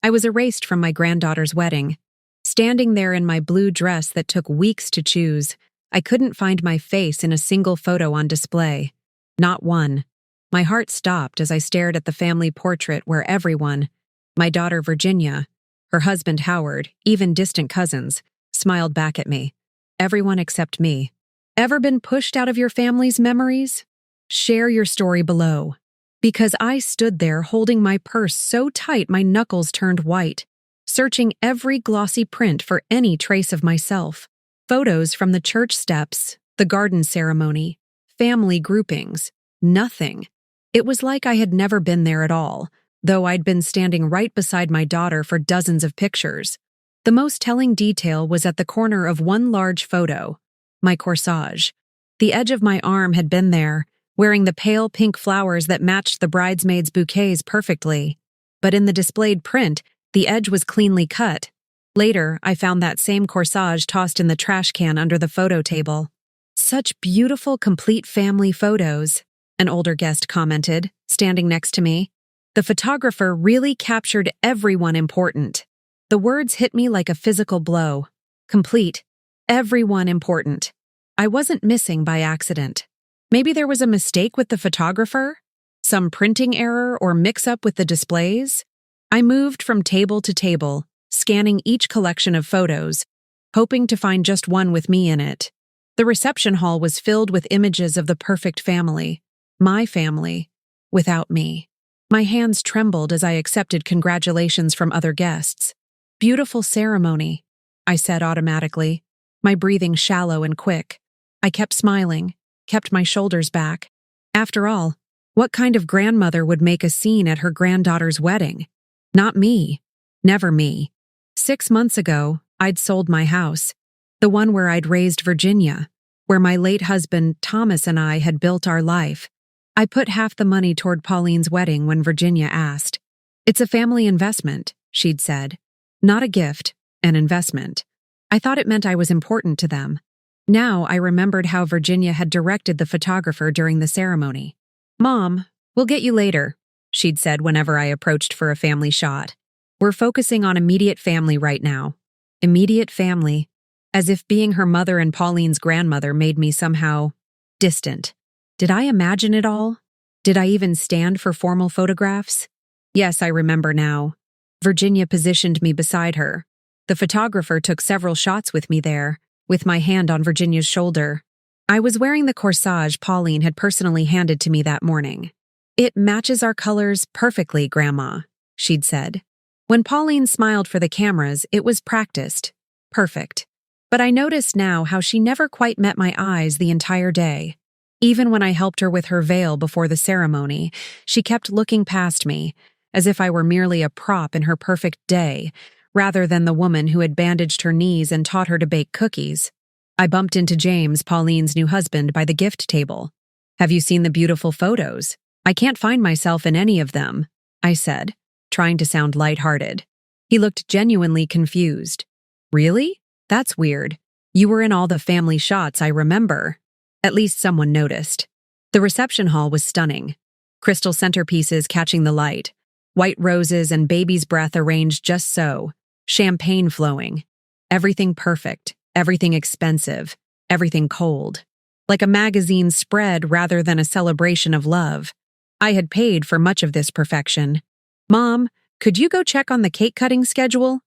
I was erased from my granddaughter's wedding. Standing there in my blue dress that took weeks to choose, I couldn't find my face in a single photo on display. Not one. My heart stopped as I stared at the family portrait where everyone, my daughter Virginia, her husband Howard, even distant cousins, smiled back at me. Everyone except me. Ever been pushed out of your family's memories? Share your story below. Because I stood there holding my purse so tight my knuckles turned white, searching every glossy print for any trace of myself. Photos from the church steps, the garden ceremony, family groupings, nothing. It was like I had never been there at all, though I'd been standing right beside my daughter for dozens of pictures. The most telling detail was at the corner of one large photo, my corsage. The edge of my arm had been there, wearing the pale pink flowers that matched the bridesmaids' bouquets perfectly. But in the displayed print, the edge was cleanly cut. Later, I found that same corsage tossed in the trash can under the photo table. Such beautiful, complete family photos, an older guest commented, standing next to me. The photographer really captured everyone important. The words hit me like a physical blow. Complete. Everyone important. I wasn't missing by accident. Maybe there was a mistake with the photographer? Some printing error or mix-up with the displays? I moved from table to table, scanning each collection of photos, hoping to find just one with me in it. The reception hall was filled with images of the perfect family, my family, without me. My hands trembled as I accepted congratulations from other guests. Beautiful ceremony, I said automatically, my breathing shallow and quick. I kept smiling, kept my shoulders back. After all, what kind of grandmother would make a scene at her granddaughter's wedding? Not me. Never me. 6 months ago, I'd sold my house, the one where I'd raised Virginia, where my late husband Thomas and I had built our life. I put half the money toward Pauline's wedding when Virginia asked. It's a family investment, she'd said. Not a gift, an investment. I thought it meant I was important to them. Now I remembered how Virginia had directed the photographer during the ceremony. Mom, we'll get you later, she'd said whenever I approached for a family shot. We're focusing on immediate family right now. Immediate family, as if being her mother and Pauline's grandmother made me somehow distant. Did I imagine it all? Did I even stand for formal photographs? Yes, I remember now. Virginia positioned me beside her. The photographer took several shots with me there, with my hand on Virginia's shoulder. I was wearing the corsage Pauline had personally handed to me that morning. It matches our colors perfectly, Grandma, she'd said. When Pauline smiled for the cameras, it was practiced. Perfect. But I noticed now how she never quite met my eyes the entire day. Even when I helped her with her veil before the ceremony, she kept looking past me, as if I were merely a prop in her perfect day, rather than the woman who had bandaged her knees and taught her to bake cookies. I bumped into James, Pauline's new husband, by the gift table. Have you seen the beautiful photos? I can't find myself in any of them, I said, trying to sound lighthearted. He looked genuinely confused. Really? That's weird. You were in all the family shots, I remember. At least someone noticed. The reception hall was stunning. Crystal centerpieces catching the light. White roses and baby's breath arranged just so. Champagne flowing. Everything perfect. Everything expensive. Everything cold. Like a magazine spread rather than a celebration of love. I had paid for much of this perfection. Mom, could you go check on the cake cutting schedule?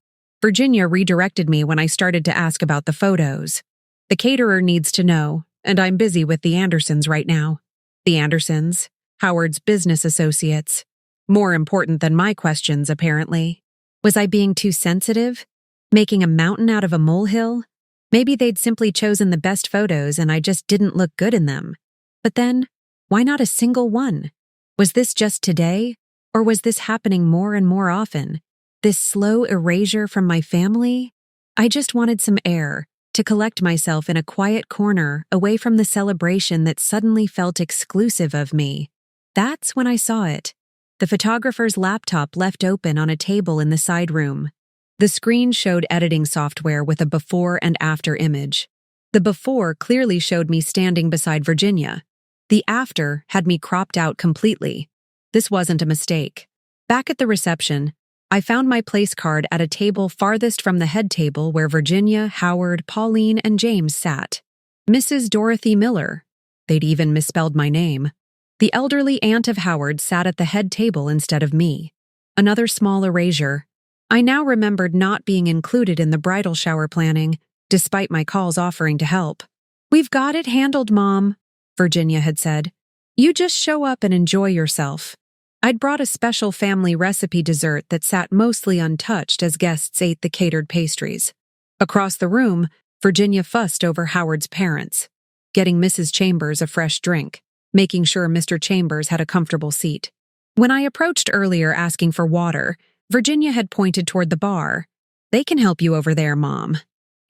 Virginia redirected me when I started to ask about the photos. The caterer needs to know, and I'm busy with the Andersons right now. The Andersons, Howard's business associates. More important than my questions, apparently. Was I being too sensitive? Making a mountain out of a molehill? Maybe they'd simply chosen the best photos and I just didn't look good in them. But then, why not a single one? Was this just today? Or was this happening more and more often? This slow erasure from my family? I just wanted some air, to collect myself in a quiet corner away from the celebration that suddenly felt exclusive of me. That's when I saw it. The photographer's laptop left open on a table in the side room. The screen showed editing software with a before and after image. The before clearly showed me standing beside Virginia. The after had me cropped out completely. This wasn't a mistake. Back at the reception, I found my place card at a table farthest from the head table where Virginia, Howard, Pauline, and James sat. Mrs. Dorothy Miller. They'd even misspelled my name. The elderly aunt of Howard sat at the head table instead of me. Another small erasure. I now remembered not being included in the bridal shower planning, despite my calls offering to help. "We've got it handled, Mom," Virginia had said. "You just show up and enjoy yourself." I'd brought a special family recipe dessert that sat mostly untouched as guests ate the catered pastries. Across the room, Virginia fussed over Howard's parents, getting Mrs. Chambers a fresh drink, making sure Mr. Chambers had a comfortable seat. When I approached earlier asking for water, Virginia had pointed toward the bar. "They can help you over there, Mom.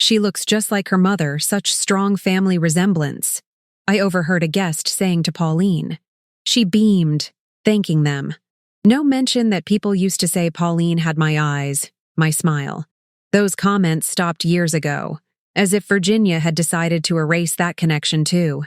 She looks just like her mother, such strong family resemblance," I overheard a guest saying to Pauline. She beamed, thanking them. No mention that people used to say Pauline had my eyes, my smile. Those comments stopped years ago, as if Virginia had decided to erase that connection too.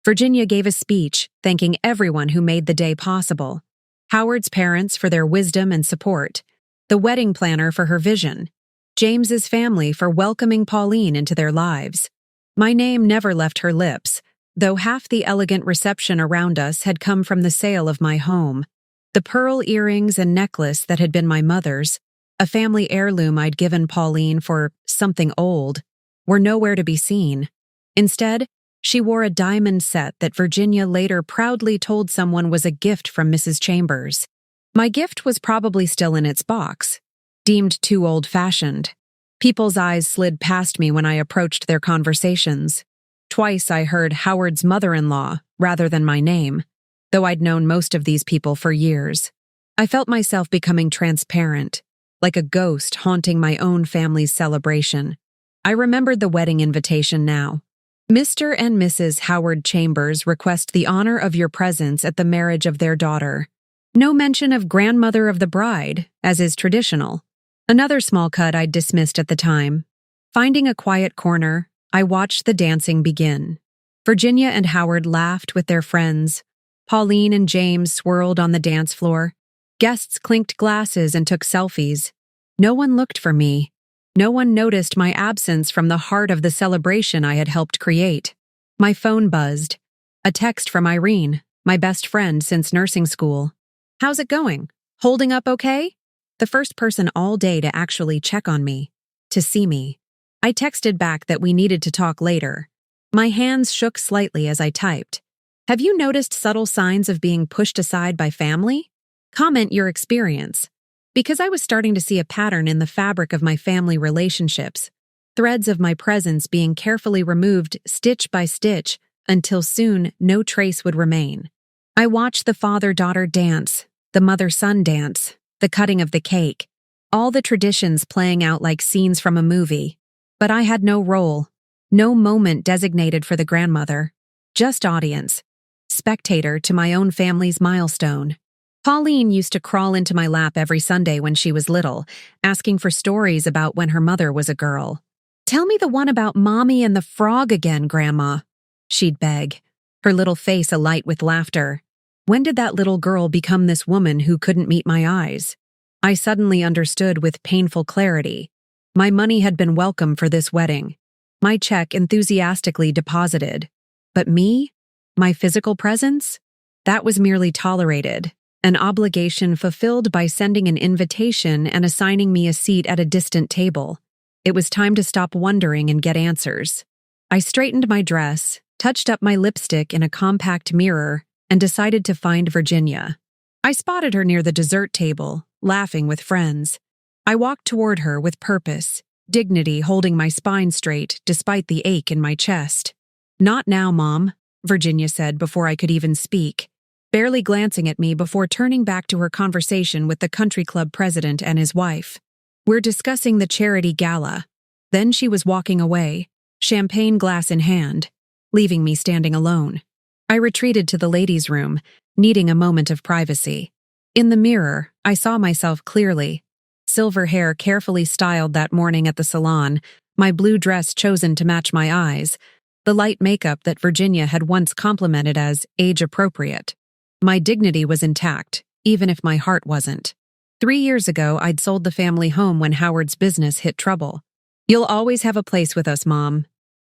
Virginia gave a speech, thanking everyone who made the day possible. Howard's parents for their wisdom and support, the wedding planner for her vision, James's family for welcoming Pauline into their lives. My name never left her lips, though half the elegant reception around us had come from the sale of my home. The pearl earrings and necklace that had been my mother's, a family heirloom I'd given Pauline for something old, were nowhere to be seen. Instead, she wore a diamond set that Virginia later proudly told someone was a gift from Mrs. Chambers. My gift was probably still in its box, deemed too old-fashioned. People's eyes slid past me when I approached their conversations. Twice I heard Howard's mother-in-law rather than my name, though I'd known most of these people for years. I felt myself becoming transparent, like a ghost haunting my own family's celebration. I remembered the wedding invitation now. "Mr. and Mrs. Howard Chambers request the honor of your presence at the marriage of their daughter." No mention of grandmother of the bride, as is traditional. Another small cut I'd dismissed at the time. Finding a quiet corner, I watched the dancing begin. Virginia and Howard laughed with their friends. Pauline and James swirled on the dance floor. Guests clinked glasses and took selfies. No one looked for me. No one noticed my absence from the heart of the celebration I had helped create. My phone buzzed. A text from Irene, my best friend since nursing school. "How's it going? Holding up okay?" The first person all day to actually check on me, to see me. I texted back that we needed to talk later. My hands shook slightly as I typed. "Have you noticed subtle signs of being pushed aside by family? Comment your experience." Because I was starting to see a pattern in the fabric of my family relationships, threads of my presence being carefully removed stitch by stitch until soon no trace would remain. I watched the father-daughter dance, the mother-son dance, the cutting of the cake, all the traditions playing out like scenes from a movie. But I had no role, no moment designated for the grandmother, just audience, spectator to my own family's milestone. Pauline used to crawl into my lap every Sunday when she was little, asking for stories about when her mother was a girl. "Tell me the one about Mommy and the frog again, Grandma," she'd beg, her little face alight with laughter. When did that little girl become this woman who couldn't meet my eyes? I suddenly understood with painful clarity. My money had been welcome for this wedding. My check enthusiastically deposited. But me? My physical presence? That was merely tolerated, an obligation fulfilled by sending an invitation and assigning me a seat at a distant table. It was time to stop wondering and get answers. I straightened my dress, touched up my lipstick in a compact mirror, and decided to find Virginia. I spotted her near the dessert table, laughing with friends. I walked toward her with purpose, dignity holding my spine straight despite the ache in my chest. "Not now, Mom," Virginia said before I could even speak, barely glancing at me before turning back to her conversation with the country club president and his wife. "We're discussing the charity gala." Then she was walking away, champagne glass in hand, leaving me standing alone. I retreated to the ladies' room, needing a moment of privacy. In the mirror, I saw myself clearly. Silver hair carefully styled that morning at the salon, my blue dress chosen to match my eyes, the light makeup that Virginia had once complimented as age-appropriate. My dignity was intact, even if my heart wasn't. 3 years ago, I'd sold the family home when Howard's business hit trouble. "You'll always have a place with us, Mom,"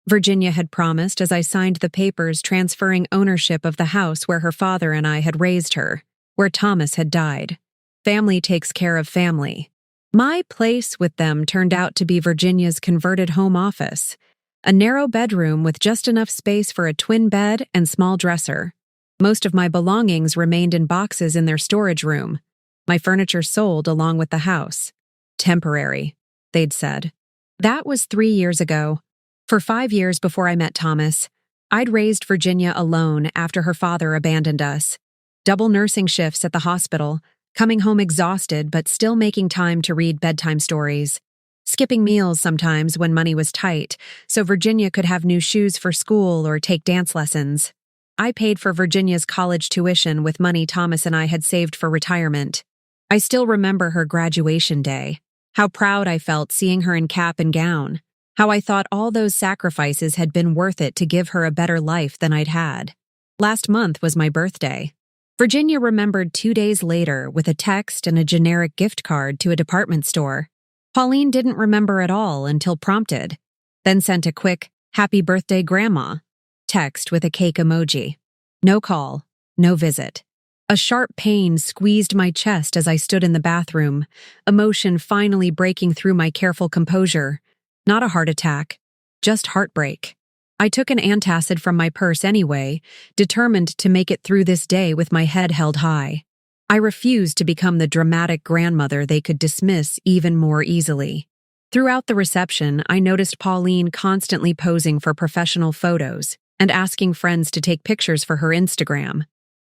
Virginia had promised as I signed the papers transferring ownership of the house where her father and I had raised her, where Thomas had died. Family takes care of family. My place with them turned out to be Virginia's converted home office, a narrow bedroom with just enough space for a twin bed and small dresser. Most of my belongings remained in boxes in their storage room. My furniture sold along with the house. Temporary, they'd said. That was 3 years ago. For 5 years before I met Thomas, I'd raised Virginia alone after her father abandoned us. Double nursing shifts at the hospital, coming home exhausted but still making time to read bedtime stories. Skipping meals sometimes when money was tight, so Virginia could have new shoes for school or take dance lessons. I paid for Virginia's college tuition with money Thomas and I had saved for retirement. I still remember her graduation day. How proud I felt seeing her in cap and gown. How I thought all those sacrifices had been worth it to give her a better life than I'd had. Last month was my birthday. Virginia remembered 2 days later with a text and a generic gift card to a department store. Pauline didn't remember at all until prompted, then sent a quick, "Happy birthday, Grandma," text with a cake emoji. No call, no visit. A sharp pain squeezed my chest as I stood in the bathroom, emotion finally breaking through my careful composure. Not a heart attack, just heartbreak. I took an antacid from my purse anyway, determined to make it through this day with my head held high. I refused to become the dramatic grandmother they could dismiss even more easily. Throughout the reception, I noticed Pauline constantly posing for professional photos and asking friends to take pictures for her Instagram.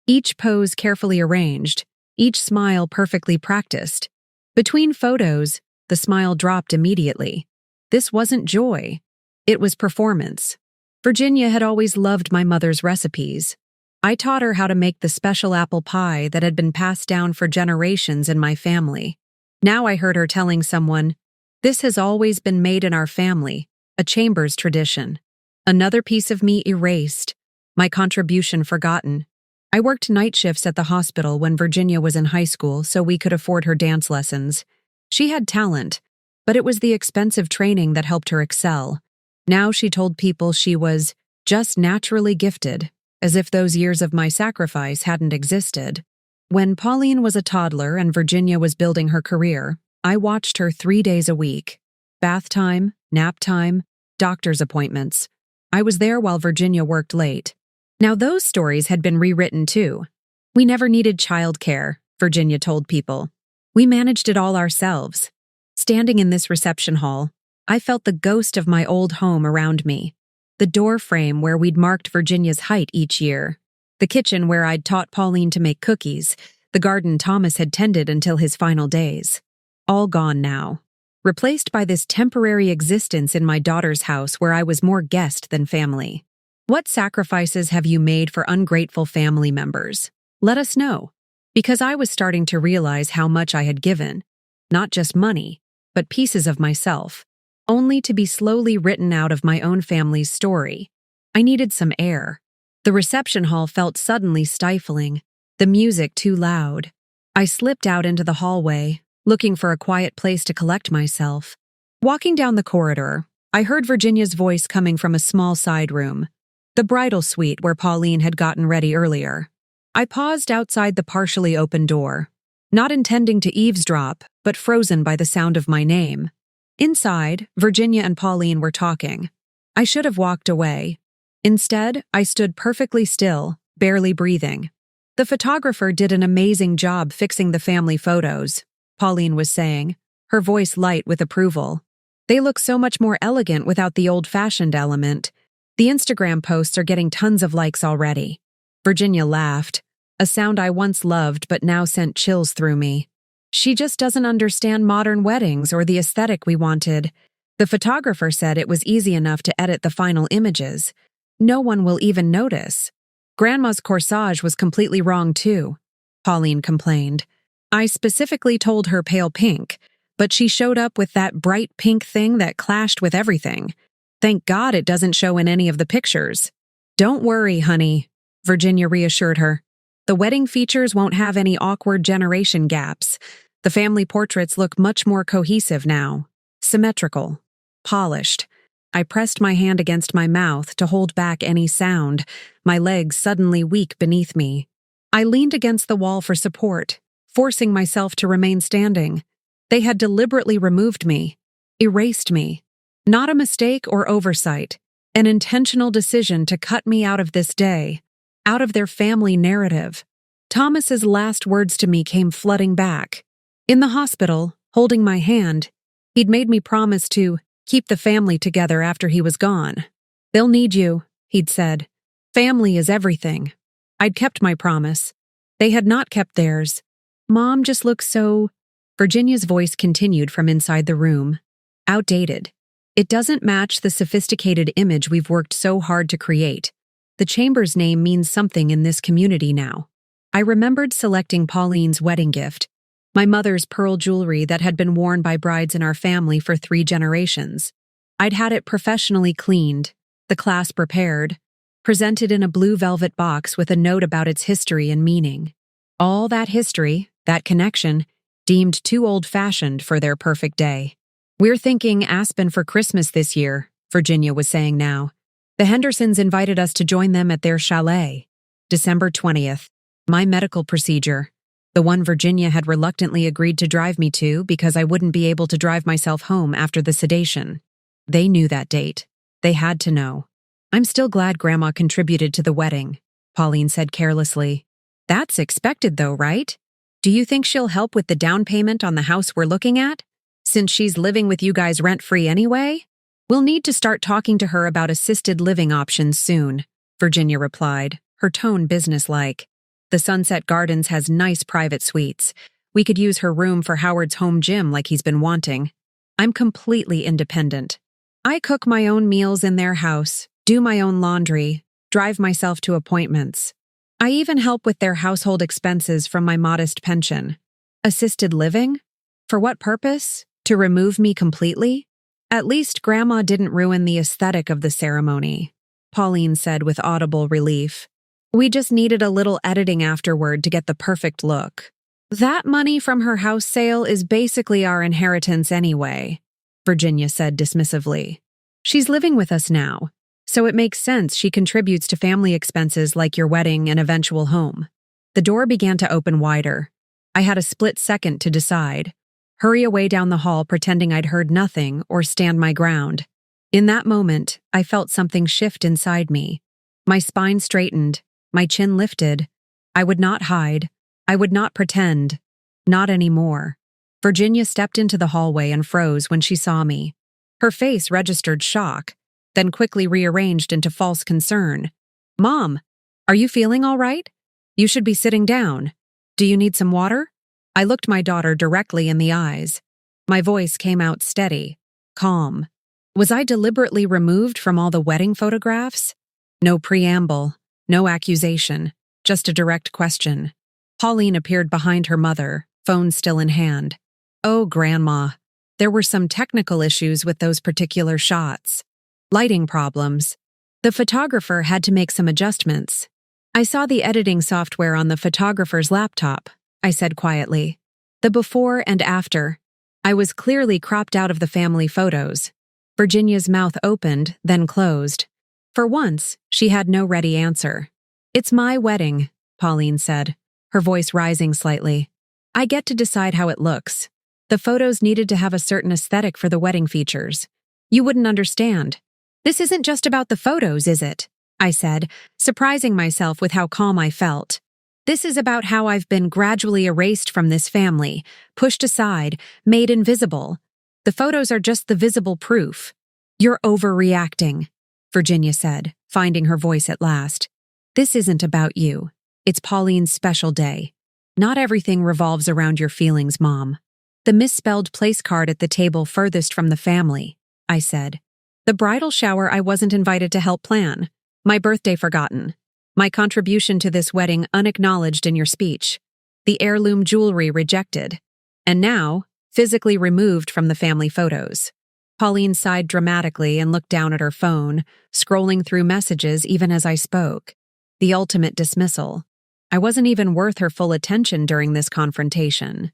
Each pose carefully arranged, each smile perfectly practiced. Between photos, the smile dropped immediately. This wasn't joy. It was performance. Virginia had always loved my mother's recipes. I taught her how to make the special apple pie that had been passed down for generations in my family. Now I heard her telling someone, "This has always been made in our family, a Chambers tradition." Another piece of me erased, my contribution forgotten. I worked night shifts at the hospital when Virginia was in high school so we could afford her dance lessons. She had talent, but it was the expensive training that helped her excel. Now she told people she was just naturally gifted, as if those years of my sacrifice hadn't existed. When Pauline was a toddler and Virginia was building her career, I watched her 3 days a week. Bath time, nap time, doctor's appointments. I was there while Virginia worked late. Now those stories had been rewritten too. We never needed childcare, Virginia told people. We managed it all ourselves. Standing in this reception hall, I felt the ghost of my old home around me. The door frame where we'd marked Virginia's height each year. The kitchen where I'd taught Pauline to make cookies. The garden Thomas had tended until his final days. All gone now. Replaced by this temporary existence in my daughter's house where I was more guest than family. What sacrifices have you made for ungrateful family members? Let us know. Because I was starting to realize how much I had given. Not just money, but pieces of myself. Only to be slowly written out of my own family's story. I needed some air. The reception hall felt suddenly stifling, the music too loud. I slipped out into the hallway, looking for a quiet place to collect myself. Walking down the corridor, I heard Virginia's voice coming from a small side room, the bridal suite where Pauline had gotten ready earlier. I paused outside the partially open door, not intending to eavesdrop, but frozen by the sound of my name. Inside, Virginia and Pauline were talking. I should have walked away. Instead, I stood perfectly still, barely breathing. The photographer did an amazing job fixing the family photos, Pauline was saying, her voice light with approval. They look so much more elegant without the old-fashioned element. The Instagram posts are getting tons of likes already. Virginia laughed, a sound I once loved but now sent chills through me. She just doesn't understand modern weddings or the aesthetic we wanted. The photographer said it was easy enough to edit the final images. No one will even notice. Grandma's corsage was completely wrong too, Pauline complained. I specifically told her pale pink, but she showed up with that bright pink thing that clashed with everything. Thank God it doesn't show in any of the pictures. Don't worry, honey, Virginia reassured her. The wedding features won't have any awkward generation gaps. The family portraits look much more cohesive now, symmetrical, polished. I pressed my hand against my mouth to hold back any sound, my legs suddenly weak beneath me. I leaned against the wall for support, forcing myself to remain standing. They had deliberately removed me, erased me. Not a mistake or oversight, an intentional decision to cut me out of this day, out of their family narrative. Thomas's last words to me came flooding back. In the hospital, holding my hand, he'd made me promise to keep the family together after he was gone. "They'll need you," he'd said. "Family is everything." I'd kept my promise. They had not kept theirs. Mom just looks so... Virginia's voice continued from inside the room. Outdated. It doesn't match the sophisticated image we've worked so hard to create. The Chamber's name means something in this community now. I remembered selecting Pauline's wedding gift, my mother's pearl jewelry that had been worn by brides in our family for 3 generations. I'd had it professionally cleaned, the clasp repaired, presented in a blue velvet box with a note about its history and meaning. All that history, that connection, deemed too old-fashioned for their perfect day. "We're thinking Aspen for Christmas this year," Virginia was saying now. "The Hendersons invited us to join them at their chalet. December 20th. My medical procedure. The one Virginia had reluctantly agreed to drive me to because I wouldn't be able to drive myself home after the sedation. They knew that date. They had to know. "I'm still glad Grandma contributed to the wedding," Pauline said carelessly. "That's expected though, right? Do you think she'll help with the down payment on the house we're looking at? Since she's living with you guys rent-free anyway? We'll need to start talking to her about assisted living options soon," Virginia replied, her tone businesslike. "The Sunset Gardens has nice private suites. We could use her room for Howard's home gym like he's been wanting. I'm completely independent. I cook my own meals in their house, do my own laundry, drive myself to appointments. I even help with their household expenses from my modest pension. Assisted living? For what purpose? To remove me completely? At least Grandma didn't ruin the aesthetic of the ceremony," Pauline said with audible relief. "We just needed a little editing afterward to get the perfect look. That money from her house sale is basically our inheritance anyway," Virginia said dismissively. "She's living with us now, so it makes sense she contributes to family expenses like your wedding and eventual home." The door began to open wider. I had a split second to decide. Hurry away down the hall pretending I'd heard nothing or stand my ground. In that moment, I felt something shift inside me. My spine straightened, my chin lifted. I would not hide. I would not pretend. Not anymore. Virginia stepped into the hallway and froze when she saw me. Her face registered shock, then quickly rearranged into false concern. "Mom, are you feeling all right? You should be sitting down. Do you need some water?" I looked my daughter directly in the eyes. My voice came out steady, calm. Was I deliberately removed from all the wedding photographs? No preamble, no accusation, just a direct question. Pauline appeared behind her mother, phone still in hand. "Oh, Grandma, there were some technical issues with those particular shots. Lighting problems. The photographer had to make some adjustments. I saw the editing software on the photographer's laptop," I said quietly. "The before and after. I was clearly cropped out of the family photos." Virginia's mouth opened, then closed. For once, she had no ready answer. "It's my wedding," Pauline said, her voice rising slightly. "I get to decide how it looks. The photos needed to have a certain aesthetic for the wedding features. You wouldn't understand." "This isn't just about the photos, is it?" I said, surprising myself with how calm I felt. "This is about how I've been gradually erased from this family, pushed aside, made invisible. The photos are just the visible proof." "You're overreacting," Virginia said, finding her voice at last. "This isn't about you. It's Pauline's special day. Not everything revolves around your feelings, Mom." "The misspelled place card at the table furthest from the family," I said. "The bridal shower I wasn't invited to help plan. My birthday forgotten. My contribution to this wedding unacknowledged in your speech. The heirloom jewelry rejected. And now, physically removed from the family photos." Pauline sighed dramatically and looked down at her phone, scrolling through messages even as I spoke. The ultimate dismissal. I wasn't even worth her full attention during this confrontation.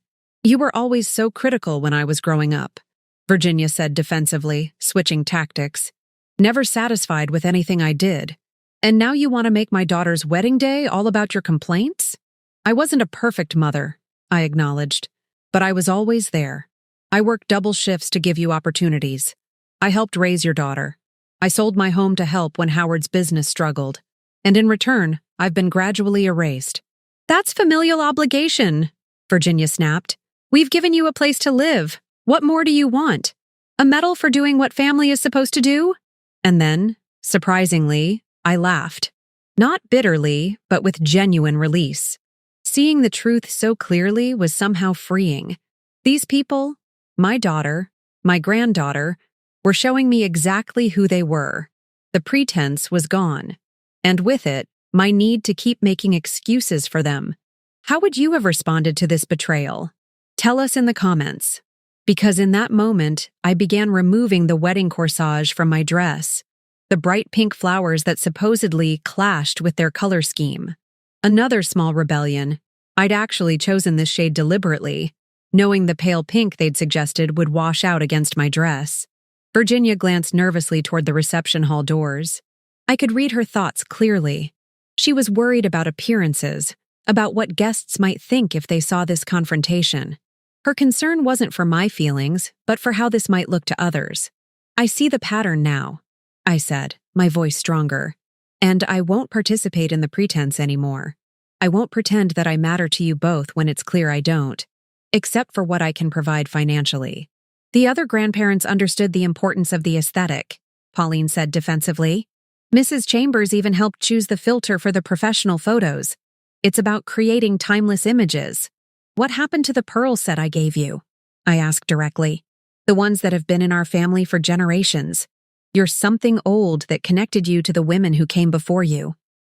You were always so critical when I was growing up, Virginia said defensively, switching tactics. Never satisfied with anything I did. And now you want to make my daughter's wedding day all about your complaints? I wasn't a perfect mother, I acknowledged, but I was always there. I worked double shifts to give you opportunities. I helped raise your daughter. I sold my home to help when Howard's business struggled. And in return, I've been gradually erased. That's familial obligation, Virginia snapped. We've given you a place to live. What more do you want? A medal for doing what family is supposed to do? And then, surprisingly, I laughed. Not bitterly, but with genuine release. Seeing the truth so clearly was somehow freeing. These people, my daughter, my granddaughter, were showing me exactly who they were. The pretense was gone. And with it, my need to keep making excuses for them. How would you have responded to this betrayal? Tell us in the comments. Because in that moment, I began removing the wedding corsage from my dress, the bright pink flowers that supposedly clashed with their color scheme. Another small rebellion. I'd actually chosen this shade deliberately, knowing the pale pink they'd suggested would wash out against my dress. Virginia glanced nervously toward the reception hall doors. I could read her thoughts clearly. She was worried about appearances, about what guests might think if they saw this confrontation. Her concern wasn't for my feelings, but for how this might look to others. I see the pattern now, I said, my voice stronger. And I won't participate in the pretense anymore. I won't pretend that I matter to you both when it's clear I don't, except for what I can provide financially. The other grandparents understood the importance of the aesthetic, Pauline said defensively. Mrs. Chambers even helped choose the filter for the professional photos. It's about creating timeless images. What happened to the pearl set I gave you? I asked directly. The ones that have been in our family for generations. You're something old that connected you to the women who came before you.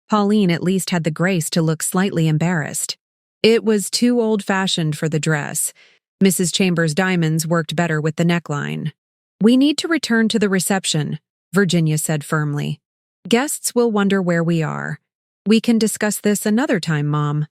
Pauline at least had the grace to look slightly embarrassed. It was too old-fashioned for the dress. Mrs. Chambers' diamonds worked better with the neckline. We need to return to the reception, Virginia said firmly. Guests will wonder where we are. We can discuss this another time, Mom.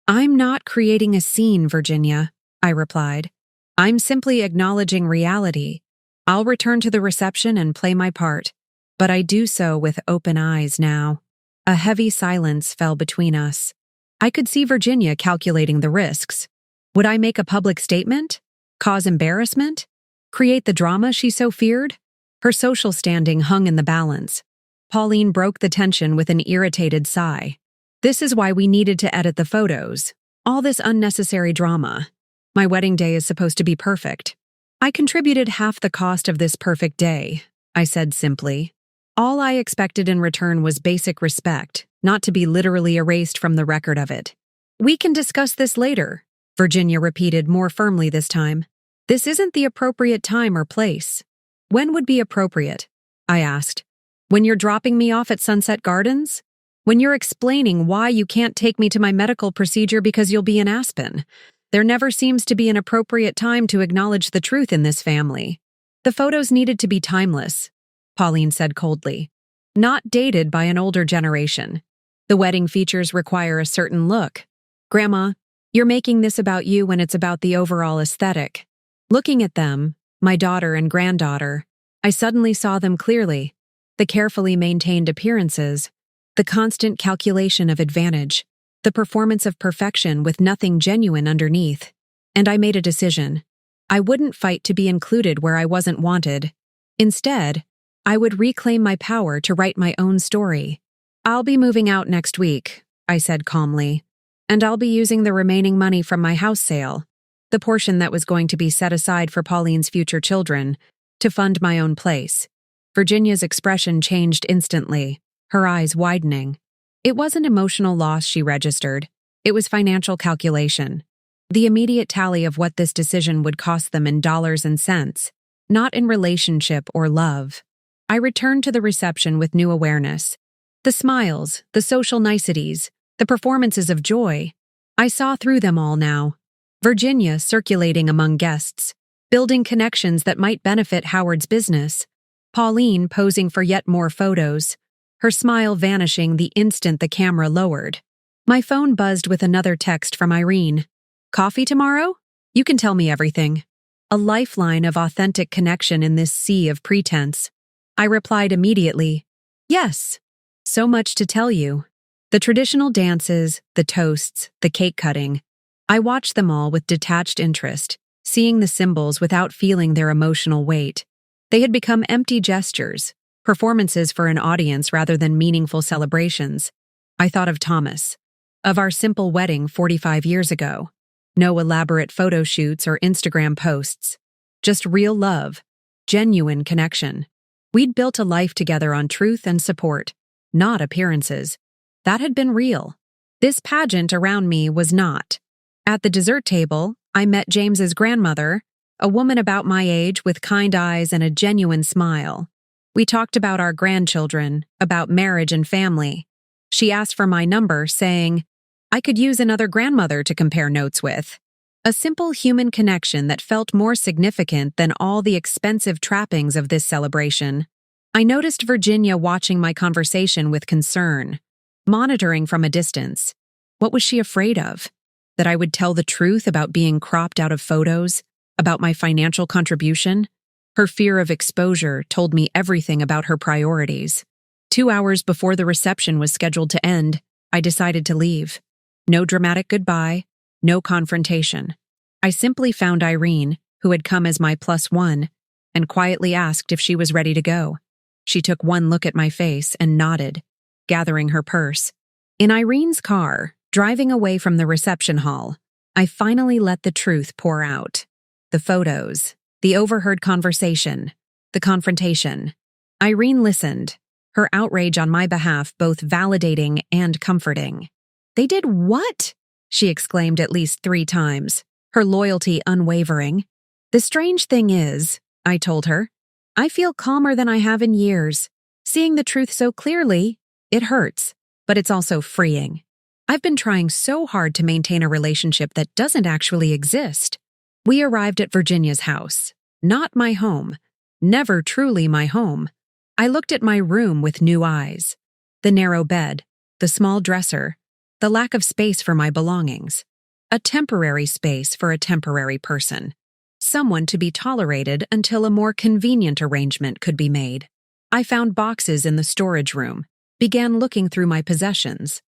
I'm not creating a scene, Virginia, I replied. I'm simply acknowledging reality. I'll return to the reception and play my part, but I do so with open eyes now. A heavy silence fell between us. I could see Virginia calculating the risks. Would I make a public statement? Cause embarrassment? Create the drama she so feared? Her social standing hung in the balance. Pauline broke the tension with an irritated sigh. This is why we needed to edit the photos. All this unnecessary drama. My wedding day is supposed to be perfect. I contributed half the cost of this perfect day, I said simply. All I expected in return was basic respect, not to be literally erased from the record of it. We can discuss this later, Virginia repeated more firmly this time. This isn't the appropriate time or place. When would be appropriate? I asked. When you're dropping me off at Sunset Gardens? When you're explaining why you can't take me to my medical procedure because you'll be in Aspen? There never seems to be an appropriate time to acknowledge the truth in this family. The photos needed to be timeless, Pauline said coldly. Not dated by an older generation. The wedding features require a certain look. Grandma, you're making this about you when it's about the overall aesthetic. Looking at them, my daughter and granddaughter, I suddenly saw them clearly. The carefully maintained appearances, the constant calculation of advantage, the performance of perfection with nothing genuine underneath. And I made a decision. I wouldn't fight to be included where I wasn't wanted. Instead, I would reclaim my power to write my own story. I'll be moving out next week, I said calmly. And I'll be using the remaining money from my house sale, the portion that was going to be set aside for Pauline's future children, to fund my own place. Virginia's expression changed instantly, her eyes widening. It wasn't emotional loss she registered. It was financial calculation. The immediate tally of what this decision would cost them in dollars and cents, not in relationship or love. I returned to the reception with new awareness. The smiles, the social niceties, the performances of joy. I saw through them all now. Virginia circulating among guests, building connections that might benefit Howard's business. Pauline posing for yet more photos, her smile vanishing the instant the camera lowered. My phone buzzed with another text from Irene. Coffee tomorrow? You can tell me everything. A lifeline of authentic connection in this sea of pretense. I replied immediately, yes. So much to tell you. The traditional dances, the toasts, the cake cutting. I watched them all with detached interest, seeing the symbols without feeling their emotional weight. They had become empty gestures, performances for an audience rather than meaningful celebrations. I thought of Thomas, of our simple wedding 45 years ago. No elaborate photo shoots or Instagram posts. Just real love, genuine connection. We'd built a life together on truth and support, not appearances. That had been real. This pageant around me was not. At the dessert table, I met James's grandmother, a woman about my age with kind eyes and a genuine smile. We talked about our grandchildren, about marriage and family. She asked for my number, saying, I could use another grandmother to compare notes with. A simple human connection that felt more significant than all the expensive trappings of this celebration. I noticed Virginia watching my conversation with concern, monitoring from a distance. What was she afraid of? That I would tell the truth about being cropped out of photos, about my financial contribution? Her fear of exposure told me everything about her priorities. 2 hours before the reception was scheduled to end, I decided to leave. No dramatic goodbye, no confrontation. I simply found Irene, who had come as my +1, and quietly asked if she was ready to go. She took one look at my face and nodded, gathering her purse. In Irene's car, driving away from the reception hall, I finally let the truth pour out. The photos, the overheard conversation, the confrontation. Irene listened, her outrage on my behalf both validating and comforting. They did what? She exclaimed at least 3 times, her loyalty unwavering. The strange thing is, I told her, I feel calmer than I have in years. Seeing the truth so clearly, it hurts, but it's also freeing. I've been trying so hard to maintain a relationship that doesn't actually exist. We arrived at Virginia's house, not my home, never truly my home. I looked at my room with new eyes. The narrow bed, the small dresser, the lack of space for my belongings. A temporary space for a temporary person. Someone to be tolerated until a more convenient arrangement could be made. I found boxes in the storage room, began looking through my possessions.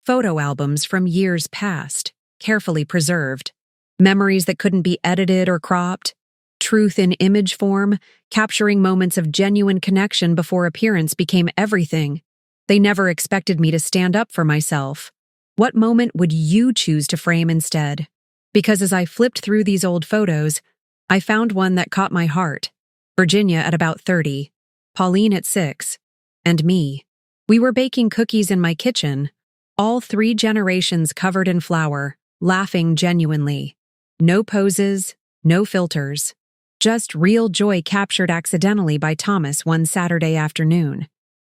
Photo albums from years past, carefully preserved. Memories that couldn't be edited or cropped. Truth in image form, capturing moments of genuine connection before appearance became everything. They never expected me to stand up for myself. What moment would you choose to frame instead? Because as I flipped through these old photos, I found one that caught my heart. Virginia at about 30, Pauline at 6, and me. We were baking cookies in my kitchen, all 3 generations covered in flour, laughing genuinely. No poses, no filters. Just real joy captured accidentally by Thomas one Saturday afternoon.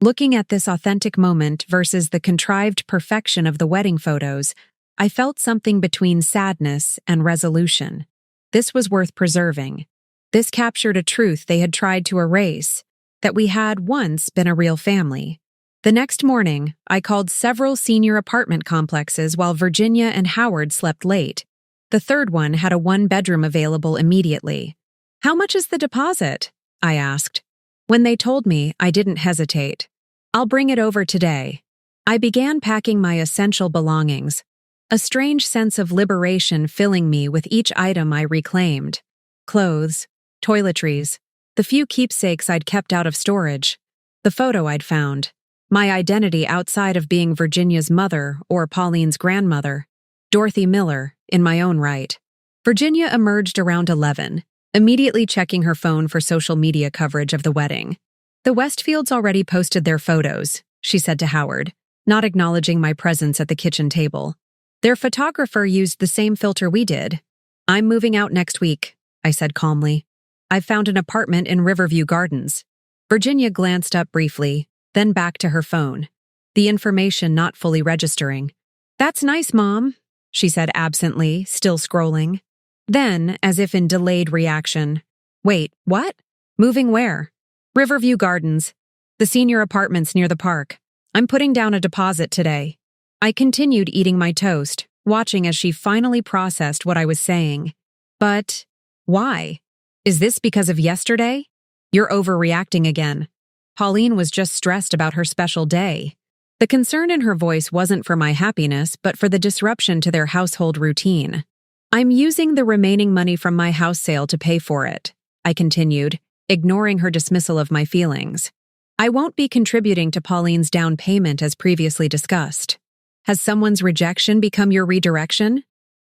Looking at this authentic moment versus the contrived perfection of the wedding photos, I felt something between sadness and resolution. This was worth preserving. This captured a truth they had tried to erase, that we had once been a real family. The next morning, I called several senior apartment complexes while Virginia and Howard slept late. The third one had a 1-bedroom available immediately. How much is the deposit? I asked. When they told me, I didn't hesitate. I'll bring it over today. I began packing my essential belongings, a strange sense of liberation filling me with each item I reclaimed. Clothes, toiletries, the few keepsakes I'd kept out of storage, the photo I'd found, my identity outside of being Virginia's mother or Pauline's grandmother, Dorothy Miller, in my own right. Virginia emerged around 11, immediately checking her phone for social media coverage of the wedding. The Westfields already posted their photos, she said to Howard, not acknowledging my presence at the kitchen table. Their photographer used the same filter we did. I'm moving out next week, I said calmly. I've found an apartment in Riverview Gardens. Virginia glanced up briefly, then back to her phone, the information not fully registering. That's nice, Mom, she said absently, still scrolling. Then, as if in delayed reaction, wait, what? Moving where? Riverview Gardens, the senior apartments near the park. I'm putting down a deposit today. I continued eating my toast, watching as she finally processed what I was saying. But why? Is this because of yesterday? You're overreacting again. Pauline was just stressed about her special day. The concern in her voice wasn't for my happiness, but for the disruption to their household routine. I'm using the remaining money from my house sale to pay for it, I continued, ignoring her dismissal of my feelings. I won't be contributing to Pauline's down payment as previously discussed. Has someone's rejection become your redirection?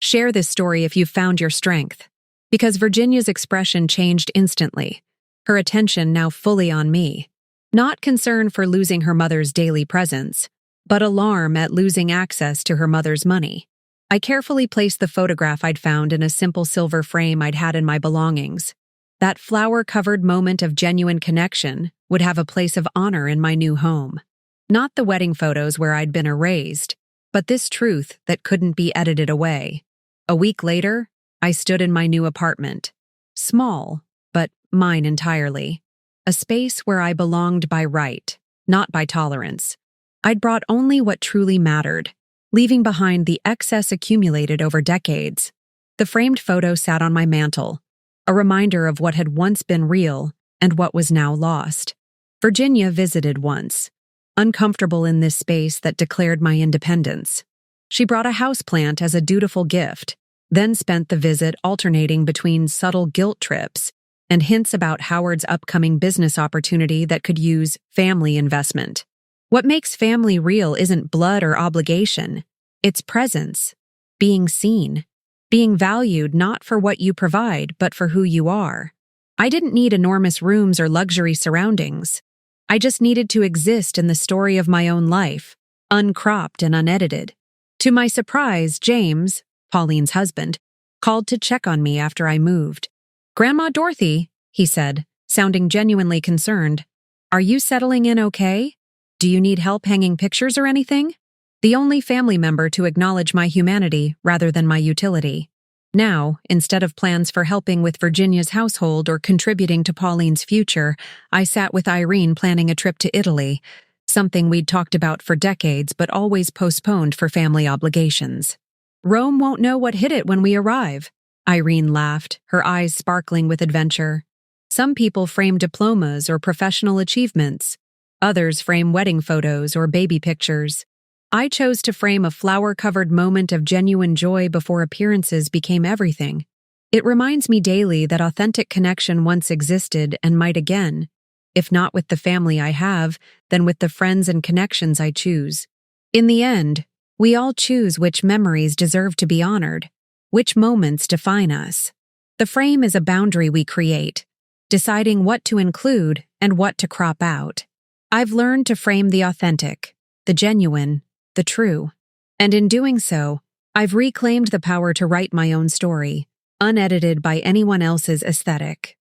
Share this story if you've found your strength. Because Virginia's expression changed instantly, her attention now fully on me. Not concern for losing her mother's daily presence, but alarm at losing access to her mother's money. I carefully placed the photograph I'd found in a simple silver frame I'd had in my belongings. That flower-covered moment of genuine connection would have a place of honor in my new home. Not the wedding photos where I'd been erased, but this truth that couldn't be edited away. A week later, I stood in my new apartment. Small, but mine entirely. A space where I belonged by right, not by tolerance. I'd brought only what truly mattered, leaving behind the excess accumulated over decades. The framed photo sat on my mantle, a reminder of what had once been real and what was now lost. Virginia visited once, uncomfortable in this space that declared my independence. She brought a houseplant as a dutiful gift, then spent the visit alternating between subtle guilt trips and hints about Howard's upcoming business opportunity that could use family investment. What makes family real isn't blood or obligation. It's presence, being seen, being valued not for what you provide, but for who you are. I didn't need enormous rooms or luxury surroundings. I just needed to exist in the story of my own life, uncropped and unedited. To my surprise, James, Pauline's husband, called to check on me after I moved. "Grandma Dorothy," he said, sounding genuinely concerned, "are you settling in okay? Do you need help hanging pictures or anything?" The only family member to acknowledge my humanity rather than my utility. Now, instead of plans for helping with Virginia's household or contributing to Pauline's future, I sat with Irene planning a trip to Italy, something we'd talked about for decades but always postponed for family obligations. "Rome won't know what hit it when we arrive," Irene laughed, her eyes sparkling with adventure. "Some people frame diplomas or professional achievements. Others frame wedding photos or baby pictures. I chose to frame a flower-covered moment of genuine joy before appearances became everything. It reminds me daily that authentic connection once existed and might again, if not with the family I have, then with the friends and connections I choose. In the end, we all choose which memories deserve to be honored, which moments define us. The frame is a boundary we create, deciding what to include and what to crop out. I've learned to frame the authentic, the genuine, the true. And in doing so, I've reclaimed the power to write my own story, unedited by anyone else's aesthetic.